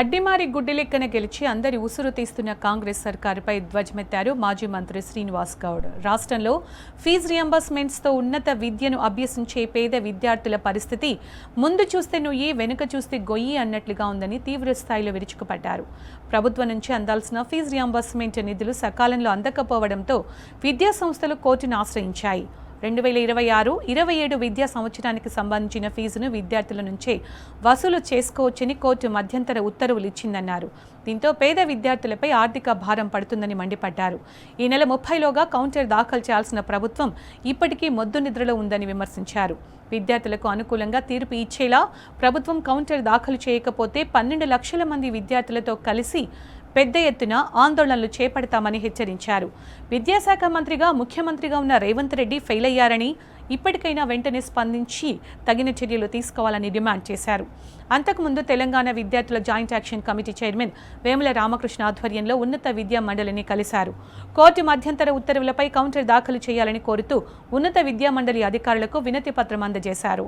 అడ్డిమారి గుడ్డిలెక్కన గెలిచి అందరి ఉసురు తీస్తున్న కాంగ్రెస్ సర్కారుపై ధ్వజమెత్తారు మాజీ మంత్రి శ్రీనివాస్ గౌడ్. రాష్ట్రంలో ఫీజు రియంబర్స్మెంట్స్తో ఉన్నత విద్యను అభ్యసించే పేద విద్యార్థుల పరిస్థితి ముందు చూస్తే నుయ్యి వెనుక చూస్తే గొయ్యి అన్నట్లుగా ఉందని తీవ్ర స్థాయిలో విరుచుకుపడ్డారు. ప్రభుత్వం నుంచి అందాల్సిన ఫీజు రియంబర్స్మెంట్ నిధులు సకాలంలో అందకపోవడంతో విద్యా సంస్థలు కోర్టును ఆశ్రయించాయి. 2026-27 విద్యా సంవత్సరానికి సంబంధించిన ఫీజును విద్యార్థుల నుంచే వసూలు చేసుకోవచ్చని కోర్టు మధ్యంతర ఉత్తర్వులు ఇచ్చిందన్నారు. దీంతో పేద విద్యార్థులపై ఆర్థిక భారం పడుతుందని మండిపడ్డారు. ఈ నెల 30లోగా కౌంటర్ దాఖలు చేయాల్సిన ప్రభుత్వం ఇప్పటికీ మొద్దు నిద్రలో ఉందని విమర్శించారు. విద్యార్థులకు అనుకూలంగా తీర్పు ఇచ్చేలా ప్రభుత్వం కౌంటర్ దాఖలు చేయకపోతే 12 లక్షల మంది విద్యార్థులతో కలిసి పెద్ద ఎత్తున ఆందోళనలు చేపడతామని హెచ్చరించారు. విద్యాశాఖ మంత్రిగా ముఖ్యమంత్రిగా ఉన్న రేవంత్ రెడ్డి ఫెయిల్ అయ్యారని, ఇప్పటికైనా వెంటనే స్పందించి తగిన చర్యలు తీసుకోవాలని డిమాండ్ చేశారు. అంతకుముందు తెలంగాణ విద్యార్థుల joint action committee chairman Vemula Ramakrishna ఆధ్వర్యంలో ఉన్నత విద్యా మండలిని కలిశారు. కోర్టు మధ్యంతర ఉత్తర్వులపై కౌంటర్ దాఖలు చేయాలని కోరుతూ ఉన్నత విద్యా మండలి అధికారులకు వినతి పత్రం అందజేశారు.